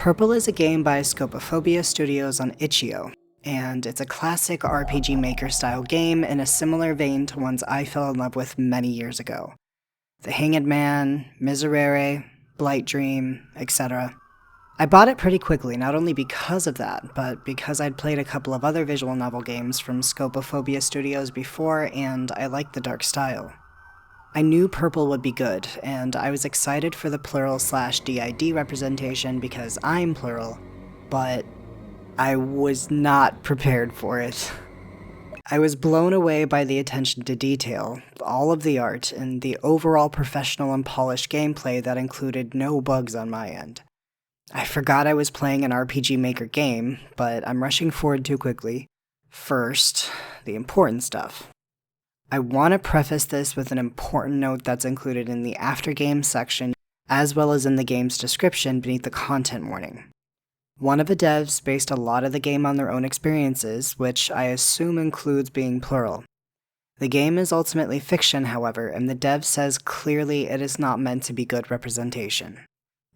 Purple is a game by Scopophobia Studios on Itch.io, and it's a classic RPG Maker style game in a similar vein to ones I fell in love with many years ago. The Hanged Man, Miserere, Blight Dream, etc. I bought it pretty quickly, not only because of that, but because I'd played a couple of other visual novel games from Scopophobia Studios before, and I liked the dark style. I knew Purple would be good, and I was excited for the plural/DID representation because I'm plural, but I was not prepared for it. I was blown away by the attention to detail, all of the art, and the overall professional and polished gameplay that included no bugs on my end. I forgot I was playing an RPG Maker game, but I'm rushing forward too quickly. First, the important stuff. I want to preface this with an important note that's included in the after game section, as well as in the game's description beneath the content warning. One of the devs based a lot of the game on their own experiences, which I assume includes being plural. The game is ultimately fiction, however, and the dev says clearly it is not meant to be good representation.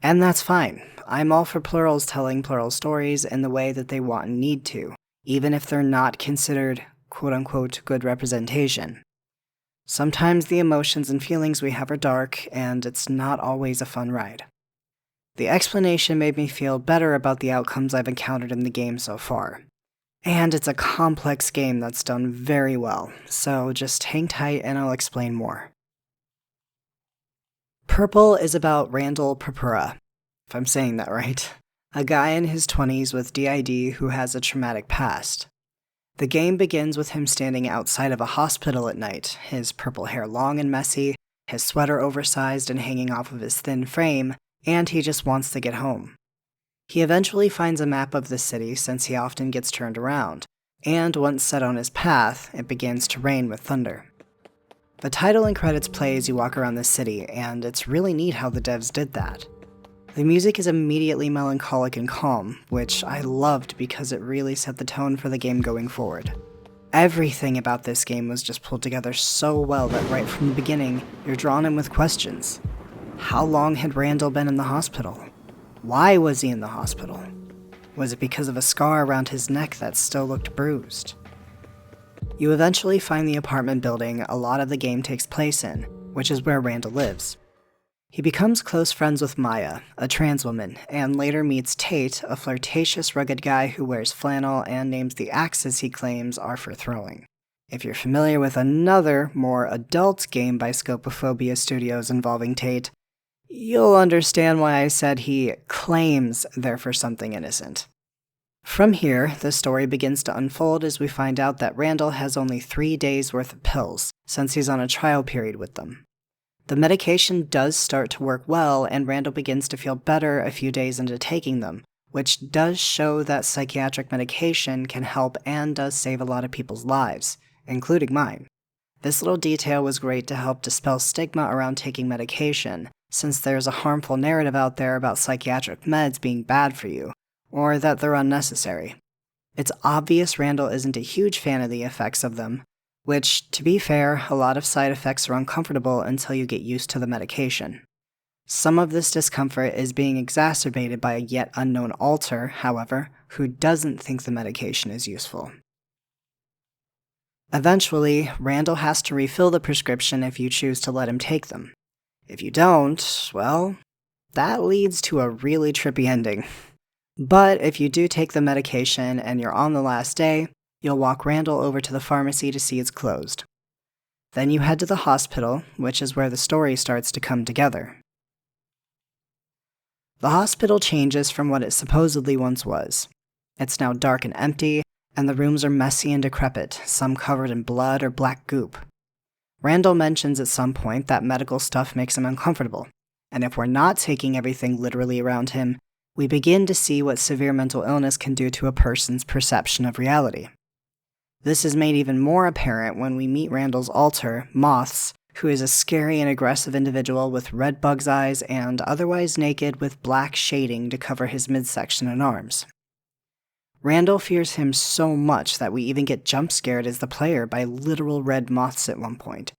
And that's fine. I'm all for plurals telling plural stories in the way that they want and need to, even if they're not considered quote-unquote good representation. Sometimes the emotions and feelings we have are dark, and it's not always a fun ride. The explanation made me feel better about the outcomes I've encountered in the game so far. And it's a complex game that's done very well, so just hang tight and I'll explain more. Purple is about Randall Purpura, if I'm saying that right, a guy in his 20s with DID who has a traumatic past. The game begins with him standing outside of a hospital at night, his purple hair long and messy, his sweater oversized and hanging off of his thin frame, and he just wants to get home. He eventually finds a map of the city since he often gets turned around, and once set on his path, it begins to rain with thunder. The title and credits play as you walk around the city, and it's really neat how the devs did that. The music is immediately melancholic and calm, which I loved because it really set the tone for the game going forward. Everything about this game was just pulled together so well that right from the beginning, you're drawn in with questions. How long had Randall been in the hospital? Why was he in the hospital? Was it because of a scar around his neck that still looked bruised? You eventually find the apartment building a lot of the game takes place in, which is where Randall lives. He becomes close friends with Maya, a trans woman, and later meets Tate, a flirtatious, rugged guy who wears flannel and names the axes he claims are for throwing. If you're familiar with another, more adult game by Scopophobia Studios involving Tate, you'll understand why I said he claims they're for something innocent. From here, the story begins to unfold as we find out that Randall has only 3 days worth of pills, since he's on a trial period with them. The medication does start to work well, and Randall begins to feel better a few days into taking them, which does show that psychiatric medication can help and does save a lot of people's lives, including mine. This little detail was great to help dispel stigma around taking medication, since there's a harmful narrative out there about psychiatric meds being bad for you, or that they're unnecessary. It's obvious Randall isn't a huge fan of the effects of them, which, to be fair, a lot of side effects are uncomfortable until you get used to the medication. Some of this discomfort is being exacerbated by a yet unknown alter, however, who doesn't think the medication is useful. Eventually, Randall has to refill the prescription if you choose to let him take them. If you don't, well, that leads to a really trippy ending. But if you do take the medication and you're on the last day, you'll walk Randall over to the pharmacy to see it's closed. Then you head to the hospital, which is where the story starts to come together. The hospital changes from what it supposedly once was. It's now dark and empty, and the rooms are messy and decrepit, some covered in blood or black goop. Randall mentions at some point that medical stuff makes him uncomfortable, and if we're not taking everything literally around him, we begin to see what severe mental illness can do to a person's perception of reality. This is made even more apparent when we meet Randall's alter, Moths, who is a scary and aggressive individual with red bug's eyes and otherwise naked with black shading to cover his midsection and arms. Randall fears him so much that we even get jump scared as the player by literal red moths at one point.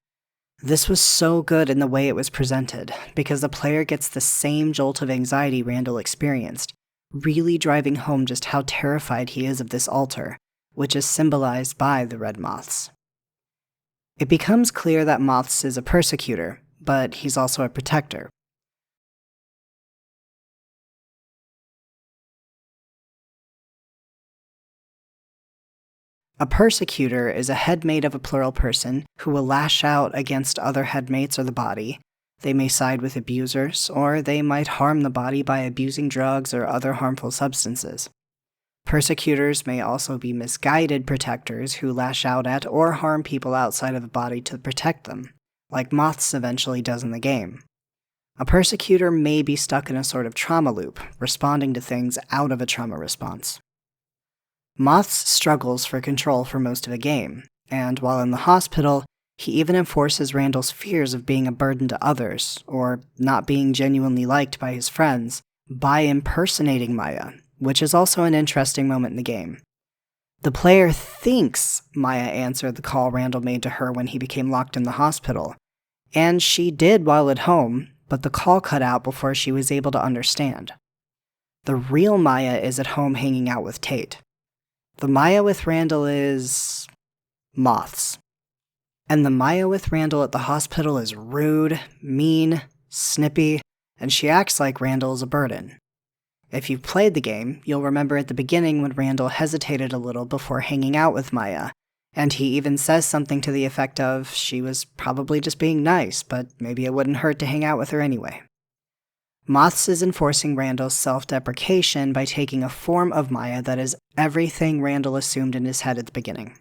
This was so good in the way it was presented, because the player gets the same jolt of anxiety Randall experienced, really driving home just how terrified he is of this altar, which is symbolized by the red moths. It becomes clear that Moths is a persecutor, but he's also a protector. A persecutor is a headmate of a plural person who will lash out against other headmates or the body. They may side with abusers, or they might harm the body by abusing drugs or other harmful substances. Persecutors may also be misguided protectors who lash out at or harm people outside of the body to protect them, like Moths eventually does in the game. A persecutor may be stuck in a sort of trauma loop, responding to things out of a trauma response. Moths struggles for control for most of the game, and while in the hospital, he even enforces Randall's fears of being a burden to others, or not being genuinely liked by his friends, by impersonating Maya, which is also an interesting moment in the game. The player thinks Maya answered the call Randall made to her when he became locked in the hospital, and she did while at home, but the call cut out before she was able to understand. The real Maya is at home hanging out with Tate. The Maya with Randall is Moths. And the Maya with Randall at the hospital is rude, mean, snippy, and she acts like Randall is a burden. If you've played the game, you'll remember at the beginning when Randall hesitated a little before hanging out with Maya, and he even says something to the effect of, she was probably just being nice, but maybe it wouldn't hurt to hang out with her anyway. Moths is enforcing Randall's self-deprecation by taking a form of Maya that is everything Randall assumed in his head at the beginning.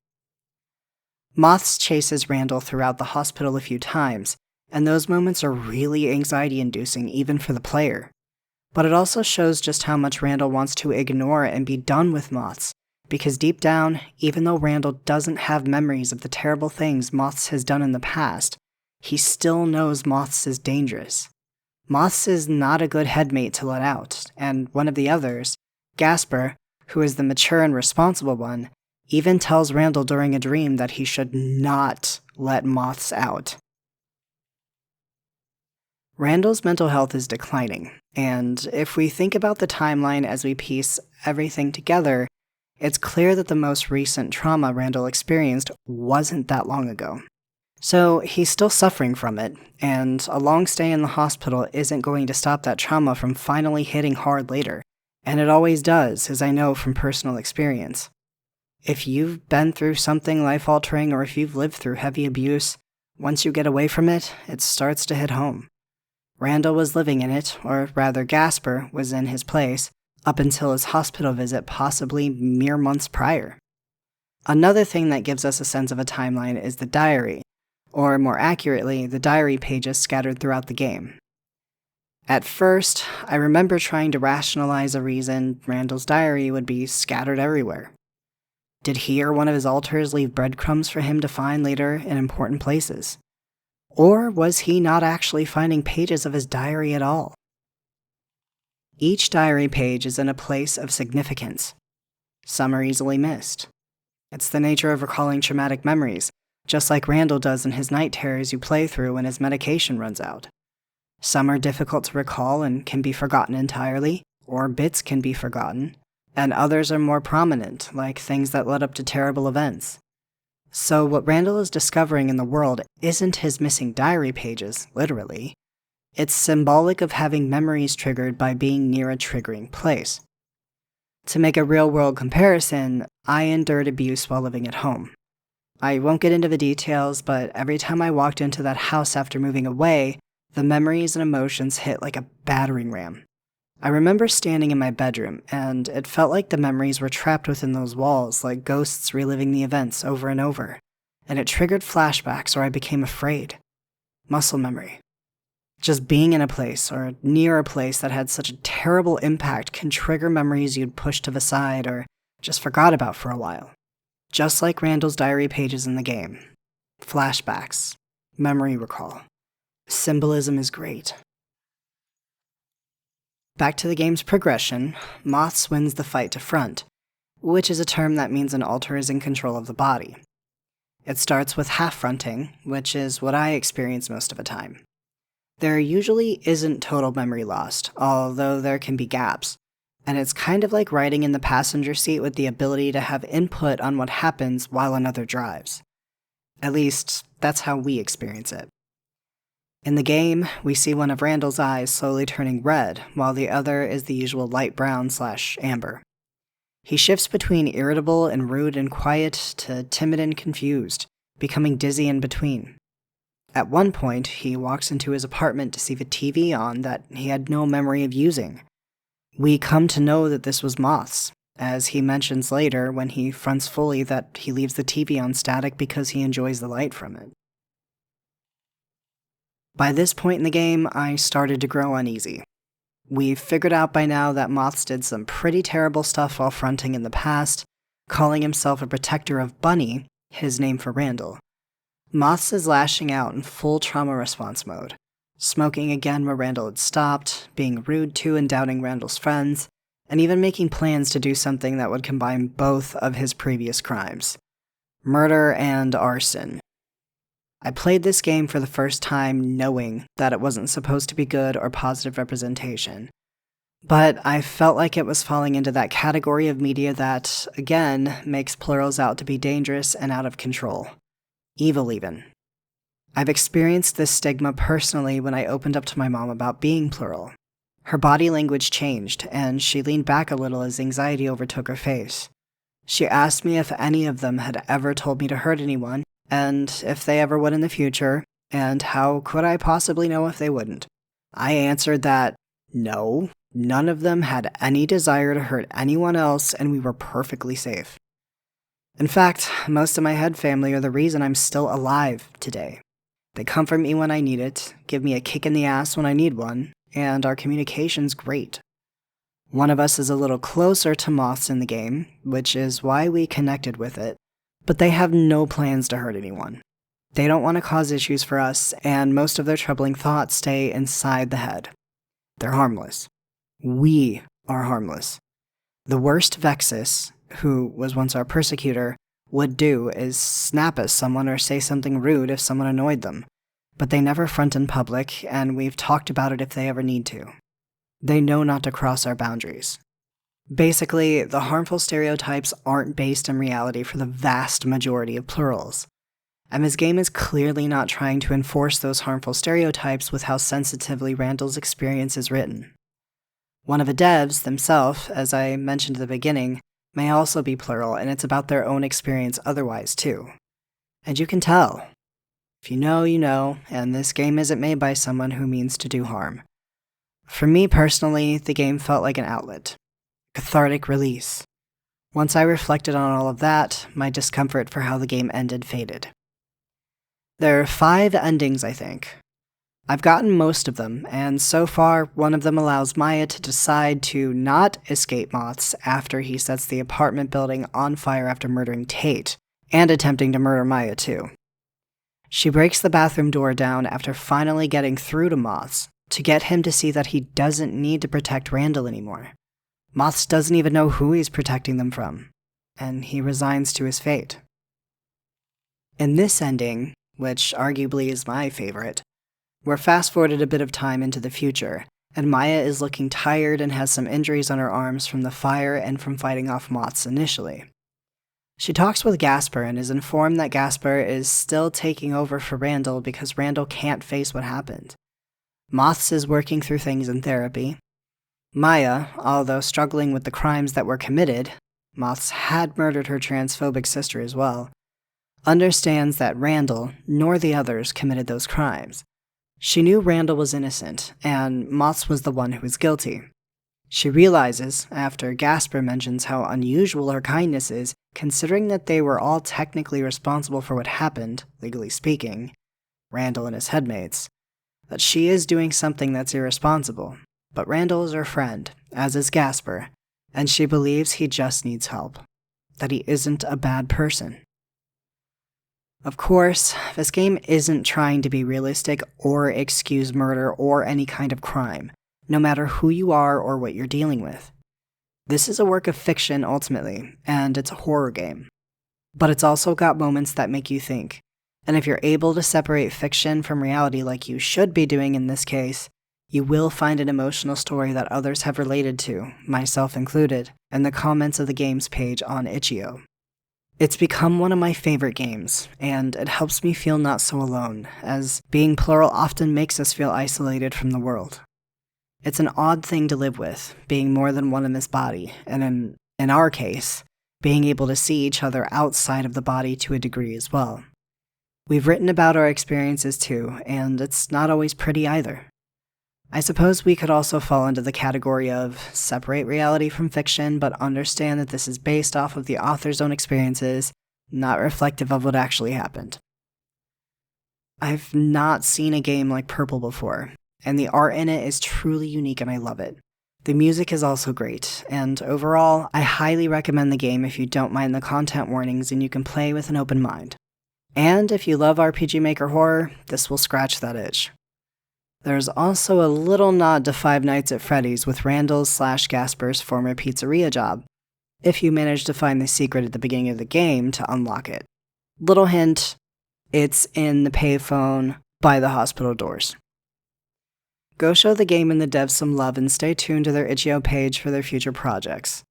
Moths chases Randall throughout the hospital a few times, and those moments are really anxiety-inducing even for the player. But it also shows just how much Randall wants to ignore and be done with Moths, because deep down, even though Randall doesn't have memories of the terrible things Moths has done in the past, he still knows Moths is dangerous. Moths is not a good headmate to let out, and one of the others, Gasper, who is the mature and responsible one, even tells Randall during a dream that he should not let Moths out. Randall's mental health is declining, and if we think about the timeline as we piece everything together, it's clear that the most recent trauma Randall experienced wasn't that long ago. So he's still suffering from it, and a long stay in the hospital isn't going to stop that trauma from finally hitting hard later, and it always does, as I know from personal experience. If you've been through something life-altering or if you've lived through heavy abuse, once you get away from it, it starts to hit home. Randall was living in it, or rather Gasper was in his place, up until his hospital visit possibly mere months prior. Another thing that gives us a sense of a timeline is the diary, or more accurately, the diary pages scattered throughout the game. At first, I remember trying to rationalize a reason Randall's diary would be scattered everywhere. Did he or one of his alters leave breadcrumbs for him to find later in important places? Or was he not actually finding pages of his diary at all? Each diary page is in a place of significance. Some are easily missed. It's the nature of recalling traumatic memories, just like Randall does in his night terrors you play through when his medication runs out. Some are difficult to recall and can be forgotten entirely, or bits can be forgotten, and others are more prominent, like things that led up to terrible events. So what Randall is discovering in the world isn't his missing diary pages, literally. It's symbolic of having memories triggered by being near a triggering place. To make a real-world comparison, I endured abuse while living at home. I won't get into the details, but every time I walked into that house after moving away, the memories and emotions hit like a battering ram. I remember standing in my bedroom, and it felt like the memories were trapped within those walls, like ghosts reliving the events over and over, and it triggered flashbacks or I became afraid. Muscle memory. Just being in a place or near a place that had such a terrible impact can trigger memories you'd pushed to the side or just forgot about for a while. Just like Randall's diary pages in the game. Flashbacks. Memory recall. Symbolism is great. Back to the game's progression, Moths wins the fight to front, which is a term that means an alter is in control of the body. It starts with half-fronting, which is what I experience most of the time. There usually isn't total memory lost, although there can be gaps. and it's kind of like riding in the passenger seat with the ability to have input on what happens while another drives. At least, that's how we experience it. In the game, we see one of Randall's eyes slowly turning red, while the other is the usual light brown/amber. He shifts between irritable and rude and quiet to timid and confused, becoming dizzy in between. At one point, he walks into his apartment to see the TV on that he had no memory of using. We come to know that this was Moth's, as he mentions later when he fronts fully that he leaves the TV on static because he enjoys the light from it. By this point in the game, I started to grow uneasy. We've figured out by now that Moths did some pretty terrible stuff while fronting in the past, calling himself a protector of Bunny, his name for Randall. Moths is lashing out in full trauma response mode, smoking again where Randall had stopped, being rude to and doubting Randall's friends, and even making plans to do something that would combine both of his previous crimes: murder and arson. I played this game for the first time knowing that it wasn't supposed to be good or positive representation, but I felt like it was falling into that category of media that, again, makes plurals out to be dangerous and out of control. Evil, even. I've experienced this stigma personally when I opened up to my mom about being plural. Her body language changed, and she leaned back a little as anxiety overtook her face. She asked me if any of them had ever told me to hurt anyone, and if they ever would in the future, and how could I possibly know if they wouldn't. I answered that, no, none of them had any desire to hurt anyone else, and we were perfectly safe. In fact, most of my head family are the reason I'm still alive today. They comfort me when I need it, give me a kick in the ass when I need one, and our communication's great. One of us is a little closer to Moths in the game, which is why we connected with it, but they have no plans to hurt anyone. They don't want to cause issues for us, and most of their troubling thoughts stay inside the head. They're harmless. We are harmless. The worst Vexus, who was once our persecutor, would do is snap at someone or say something rude if someone annoyed them, but they never front in public, and we've talked about it if they ever need to. They know not to cross our boundaries. Basically, the harmful stereotypes aren't based in reality for the vast majority of plurals, and this game is clearly not trying to enforce those harmful stereotypes with how sensitively Randall's experience is written. One of the devs, themselves, as I mentioned at the beginning, may also be plural, and it's about their own experience otherwise, too. And you can tell. If you know, you know, and this game isn't made by someone who means to do harm. For me personally, the game felt like an outlet. Cathartic release. Once I reflected on all of that, my discomfort for how the game ended faded. There are 5 endings, I think. I've gotten most of them, and so far, one of them allows Maya to decide to not escape Moths after he sets the apartment building on fire after murdering Tate, and attempting to murder Maya too. She breaks the bathroom door down after finally getting through to Moths, to get him to see that he doesn't need to protect Randall anymore. Moths doesn't even know who he's protecting them from, and he resigns to his fate. In this ending, which arguably is my favorite, we're fast-forwarded a bit of time into the future, and Maya is looking tired and has some injuries on her arms from the fire and from fighting off Moths initially. She talks with Gasper and is informed that Gasper is still taking over for Randall because Randall can't face what happened. Moths is working through things in therapy. Maya, although struggling with the crimes that were committed, Moths had murdered her transphobic sister as well, understands that Randall, nor the others, committed those crimes. She knew Randall was innocent, and Moths was the one who was guilty. She realizes, after Gasper mentions how unusual her kindness is, considering that they were all technically responsible for what happened, legally speaking, Randall and his headmates, that she is doing something that's irresponsible. But Randall is her friend, as is Gasper, and she believes he just needs help, that he isn't a bad person. Of course, this game isn't trying to be realistic or excuse murder or any kind of crime, no matter who you are or what you're dealing with. This is a work of fiction ultimately, and it's a horror game. But it's also got moments that make you think, and if you're able to separate fiction from reality like you should be doing in this case, You will find an emotional story that others have related to, myself included, in the comments of the games page on itch.io. It's become one of my favorite games, and it helps me feel not so alone, as being plural often makes us feel isolated from the world. It's an odd thing to live with, being more than one in this body, and in our case, being able to see each other outside of the body to a degree as well. We've written about our experiences too, and it's not always pretty either. I suppose we could also fall into the category of separate reality from fiction, but understand that this is based off of the author's own experiences, not reflective of what actually happened. I've not seen a game like Purple before, and the art in it is truly unique and I love it. The music is also great, and overall, I highly recommend the game if you don't mind the content warnings and you can play with an open mind. And if you love RPG Maker horror, this will scratch that itch. There's also a little nod to Five Nights at Freddy's with Randall's/Gasper's former pizzeria job, if you manage to find the secret at the beginning of the game to unlock it. Little hint, it's in the payphone by the hospital doors. Go show the game and the devs some love and stay tuned to their itch.io page for their future projects.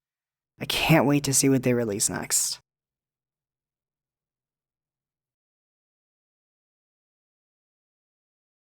I can't wait to see what they release next.